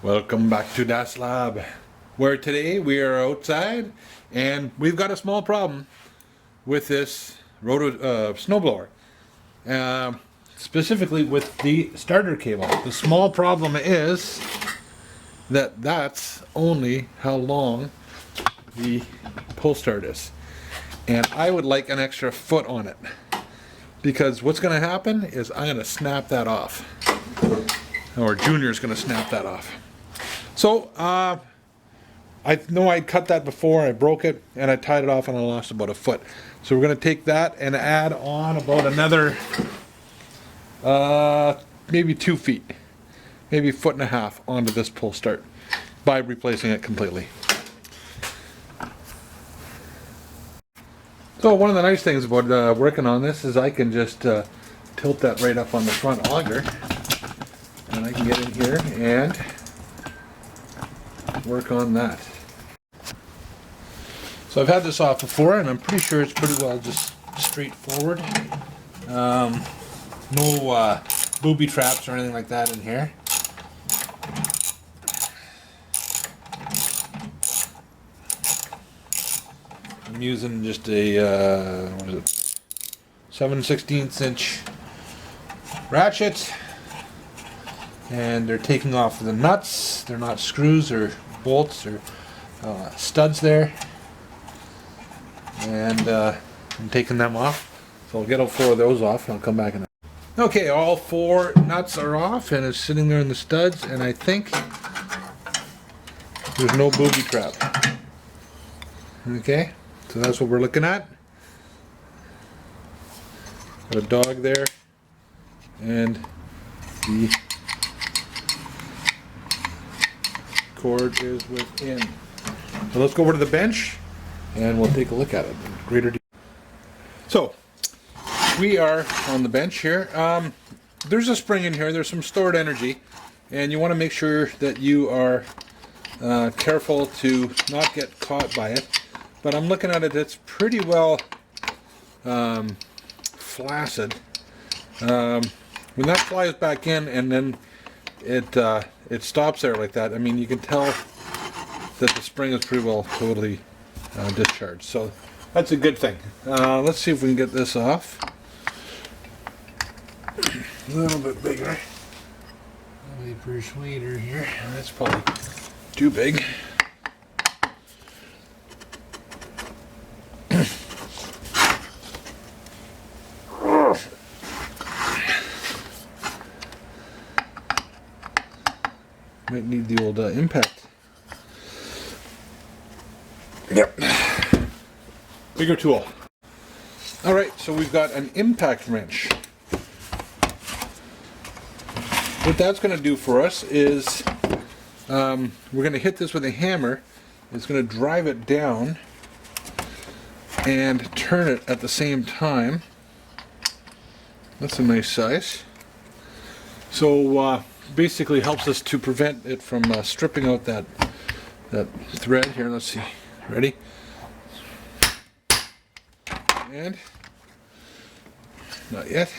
Welcome back to Das Lab, where today we are outside and we've got a small problem with this snowblower, specifically with the starter cable. The small problem is that that's only how long the pull start is, and I would like an extra foot on it, because what's going to happen is I'm going to snap that off, or Junior's going to snap that off. So, I know I cut that before, I broke it, and I tied it off and I lost about a foot. So we're going to take that and add on about another, maybe 2 feet, maybe a foot and a half onto this pull start by replacing it completely. So one of the nice things about working on this is I can just tilt that right up on the front auger, and I can get in here and work on that. So I've had this off before and I'm pretty sure it's pretty well just straightforward. No booby traps or anything like that in here. I'm using just a 7/16 inch ratchet, and they're taking off the nuts. They're not screws or bolts or studs there, and I'm taking them off. So I'll get all 4 of those off and I'll come back and okay, all 4 nuts are off and it's sitting there in the studs, and I think there's no booby trap. Okay, so that's what we're looking at. Got a dog there, and the cord is within. So let's go over to the bench and we'll take a look at it in greater detail. So we are on the bench here. There's a spring in here, there's some stored energy, and you want to make sure that you are careful to not get caught by it. But I'm looking at it, it's pretty well flaccid. When that flies back in and then it stops there like that, I mean, you can tell that the spring is pretty well totally discharged. So that's a good thing. Let's see if we can get this off. A little bit bigger. Let me persuade her here. That's probably too big. Might need the old impact. Yep. Bigger tool. Alright, so we've got an impact wrench. What that's going to do for us is we're going to hit this with a hammer. It's going to drive it down and turn it at the same time. That's a nice size. So basically helps us to prevent it from stripping out that thread here. Let's see. Ready? And not yet.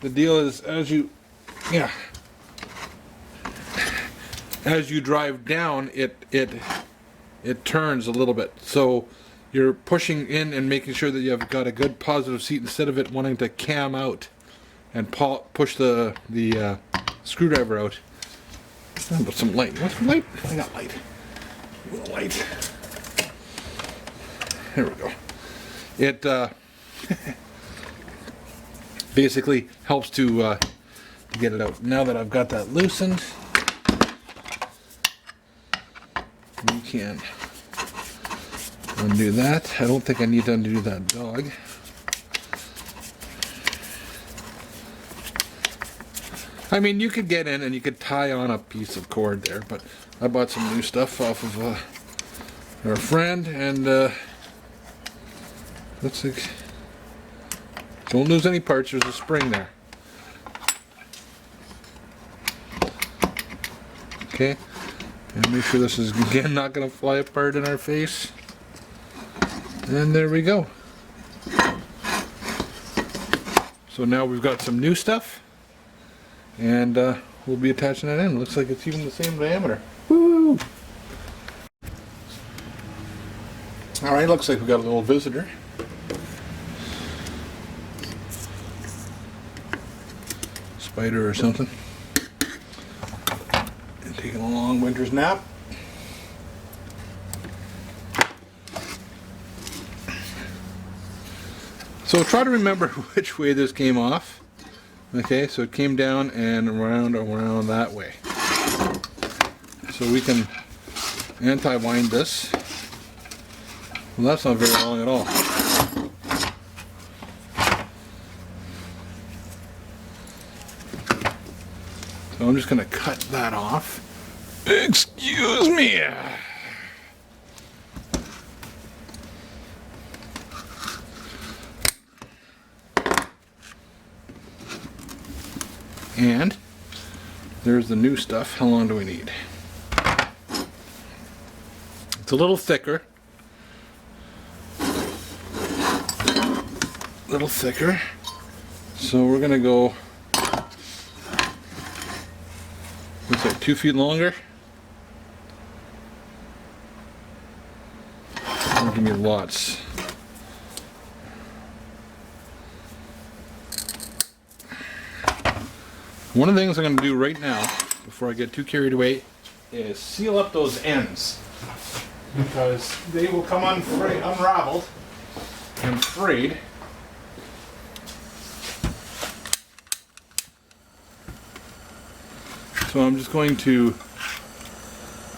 The deal is as you drive down, it turns a little bit. So you're pushing in and making sure that you've got a good positive seat instead of it wanting to cam out and push the screwdriver out. Put some light. Want some light? I got light. A little light. There we go. It basically helps to get it out. Now that I've got that loosened, we can undo that. I don't think I need to undo that dog. I mean, you could get in and you could tie on a piece of cord there, but I bought some new stuff off of our friend, and let's see. Don't lose any parts. There's a spring there. Okay, and make sure this is again not going to fly apart in our face. And there we go. So now we've got some new stuff, and we'll be attaching that in. Looks like it's even the same diameter. Woo! Alright, looks like we got a little visitor. Spider or something. And taking a long winter's nap. So try to remember which way this came off. Okay, so it came down and around that way. So we can anti-wind this. Well, that's not very long at all. So I'm just going to cut that off. Excuse me. And there's the new stuff. How long do we need? It's a little thicker. So we're gonna go, looks like 2 feet longer. That'll give me lots. One of the things I'm going to do right now, before I get too carried away, is seal up those ends. Because they will come unraveled and frayed. So I'm just going to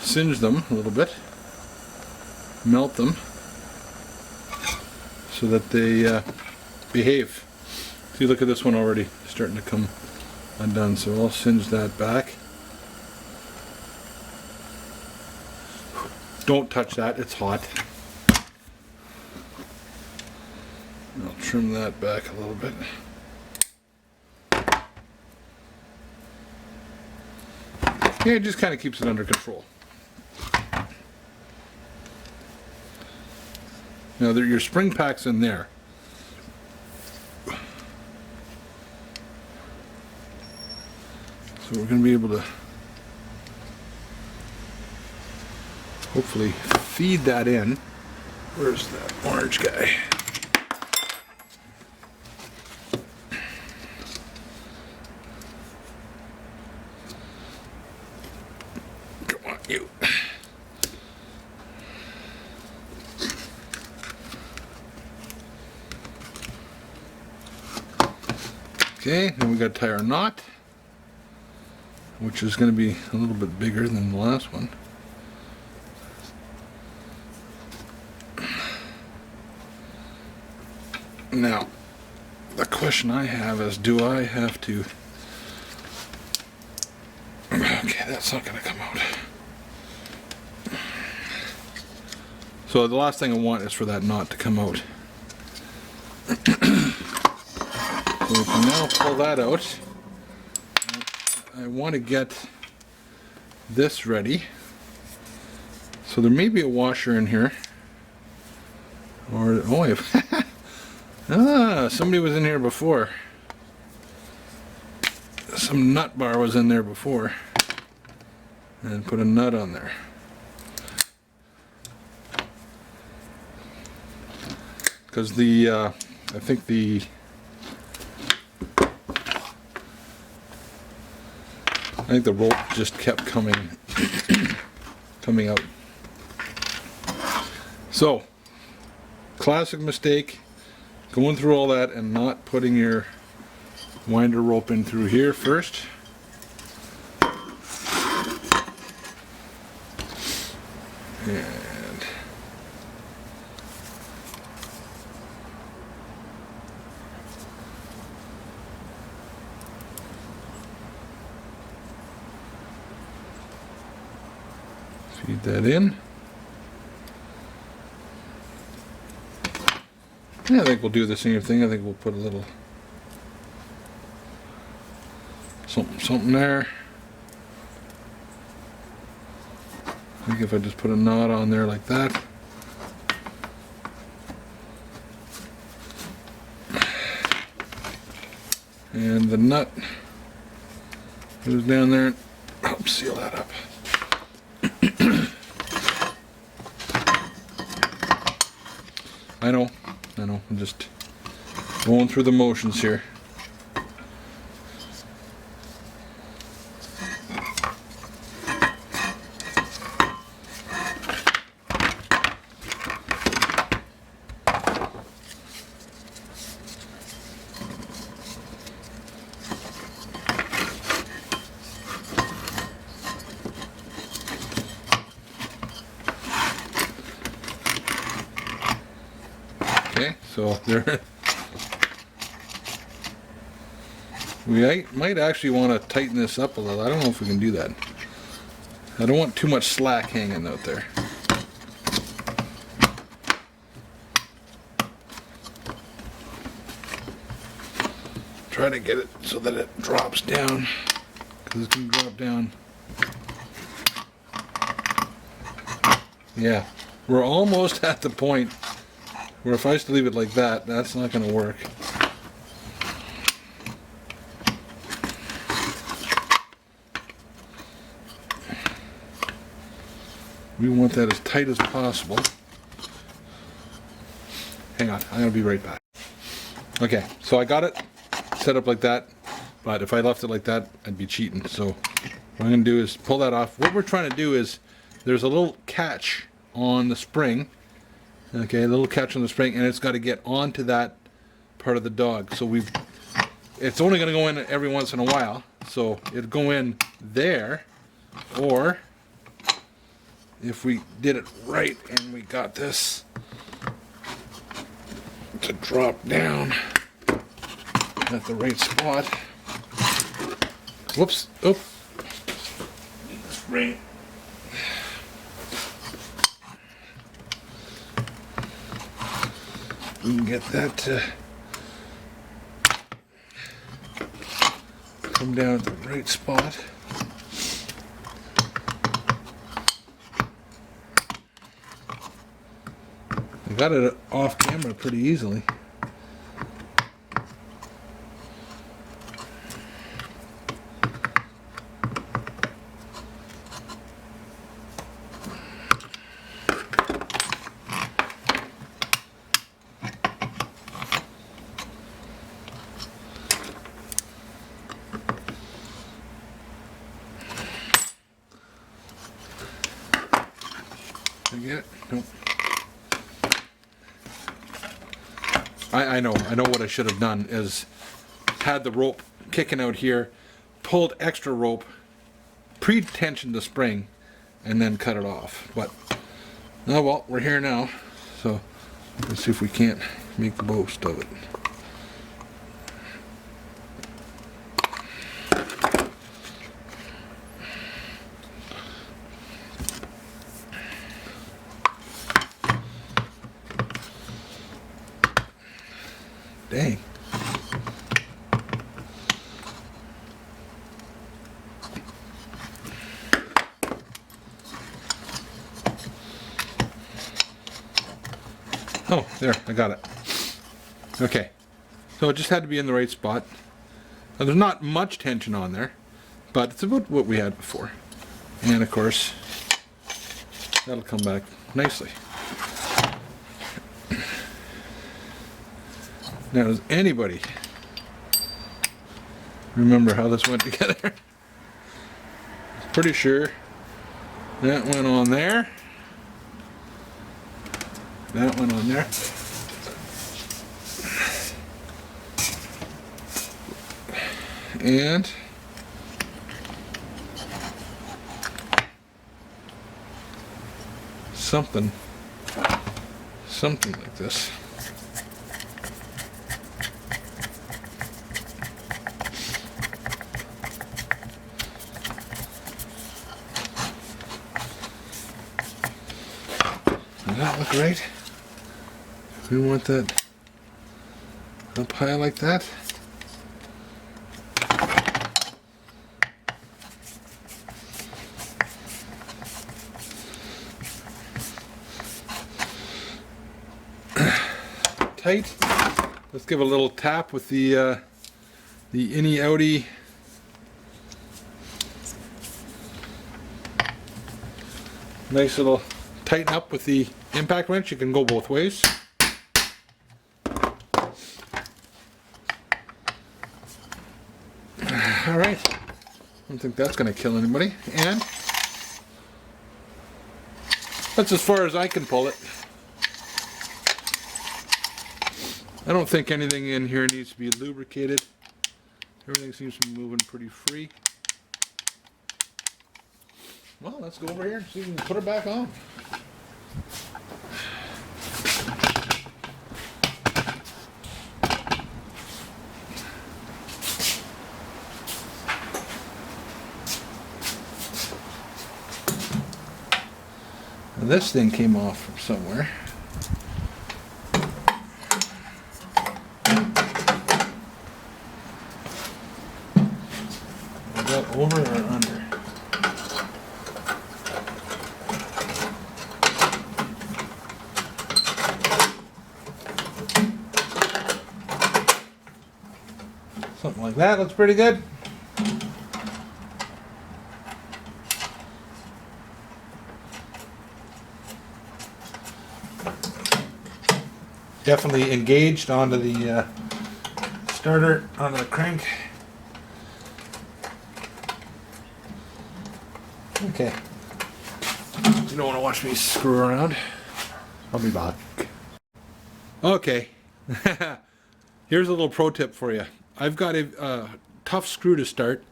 singe them a little bit, melt them, so that they behave. See, look at this one already starting to come undone, so I'll singe that back. Don't touch that, it's hot. I'll trim that back a little bit. Yeah, it just kind of keeps it under control. Now your spring pack's in there. So we're going to be able to hopefully feed that in. Where's that orange guy? Come on, you. Okay, then we got to tie our knot, which is going to be a little bit bigger than the last one. Now, the question I have is, do I have to... Okay, that's not going to come out. So the last thing I want is for that knot to come out. So we can now pull that out. I want to get this ready. So there may be a washer in here. Or, somebody was in here before. Some nut bar was in there before. And put a nut on there. Because I think the rope just kept coming out. So, classic mistake, going through all that and not putting your winder rope in through here first. And feed that in. Yeah, I think we'll do the same thing. I think we'll put a little something there. I think if I just put a knot on there like that. And the nut goes down there and help seal that up. I know, I'm just going through the motions here. Okay, so there. We might actually want to tighten this up a little. I don't know if we can do that. I don't want too much slack hanging out there. Try to get it so that it drops down, because it's going to drop down. Yeah, we're almost at the point where if I just leave it like that, that's not going to work. We want that as tight as possible. Hang on, I'm going to be right back. Okay, so I got it set up like that, but if I left it like that, I'd be cheating. So what I'm going to do is pull that off. What we're trying to do is, there's a little catch on the spring. Okay, a little catch on the spring, and it's got to get onto that part of the dog. So it's only going to go in every once in a while. So it'll go in there, or if we did it right and we got this to drop down at the right spot. Whoops, oop. Spring. We can get that to come down at the right spot. I got it off camera pretty easily. Did I get it? Nope. I know what I should have done is had the rope kicking out here, pulled extra rope, pre-tensioned the spring, and then cut it off. But, oh well, we're here now. So, let's see if we can't make the most of it. Dang. Oh, there, I got it. Okay. So it just had to be in the right spot. Now, there's not much tension on there, but it's about what we had before. And of course, that'll come back nicely. Now, does anybody remember how this went together? Pretty sure that went on there. That went on there. And something like this. Does that look right? We want that up high like that. tight. Let's give a little tap with the innie outie. Nice little tighten up with the impact wrench. You can go both ways. All right. I don't think that's going to kill anybody. And that's as far as I can pull it. I don't think anything in here needs to be lubricated. Everything seems to be moving pretty free. Well, let's go over here and see if we can put it back on. And this thing came off from somewhere. Is that over or under? Something like that looks pretty good. Definitely engaged onto the starter, onto the crank. Okay. You don't want to watch me screw around. I'll be back. Okay. Here's a little pro tip for you. I've got a tough screw to start,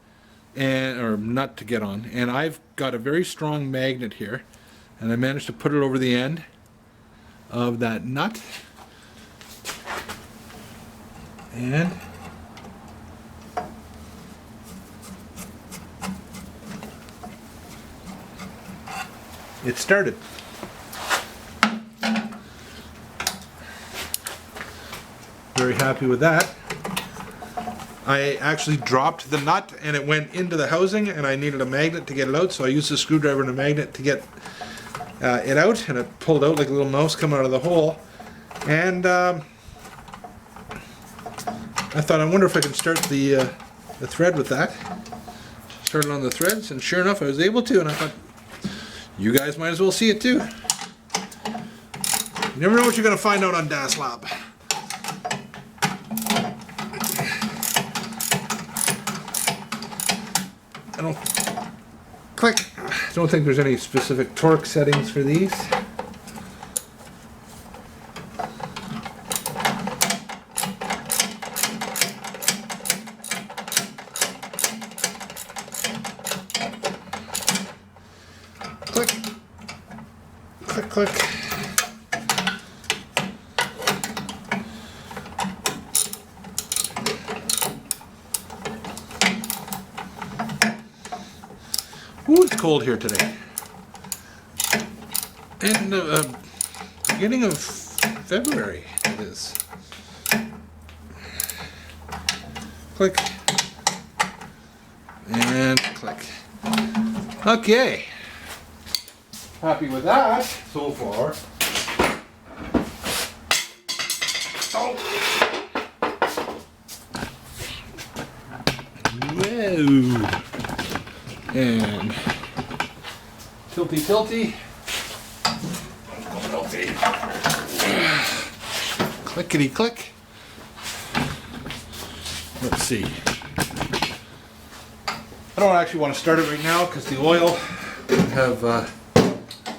or nut to get on, and I've got a very strong magnet here, and I managed to put it over the end of that nut. And it started. Very happy with that. I actually dropped the nut and it went into the housing, and I needed a magnet to get it out, so I used a screwdriver and a magnet to get it out, and it pulled out like a little mouse coming out of the hole. And I thought, I wonder if I can start the thread with that. Started on the threads, and sure enough I was able to, and I thought, you guys might as well see it too. You never know what you're going to find out on Das Lab. I don't think there's any specific torque settings for these. Click, click, click. Ooh, it's cold here today. And beginning of February it is. Click. And click. Okay. Happy with that so far. Oh. Whoa. And tilty tilty. Clickety click. Let's see. I don't actually want to start it right now because the oil have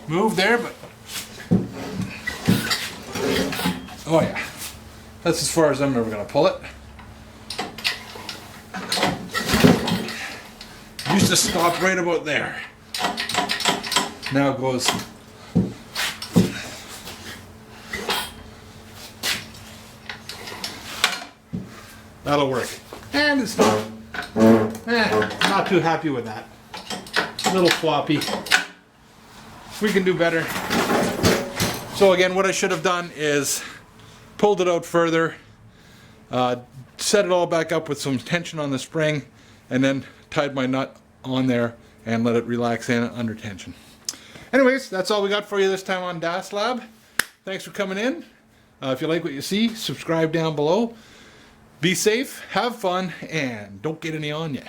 moved there, but oh yeah, that's as far as I'm ever going to pull it. Used to stop right about there. Now it goes. That'll work. And it's not. Not too happy with that. A little floppy. We can do better. So again, what I should have done is pulled it out further, set it all back up with some tension on the spring, and then tied my nut on there and let it relax in under tension. Anyways, that's all we got for you this time on Das Lab. Thanks for coming in. If you like what you see, subscribe down below. Be safe, have fun, and don't get any on you.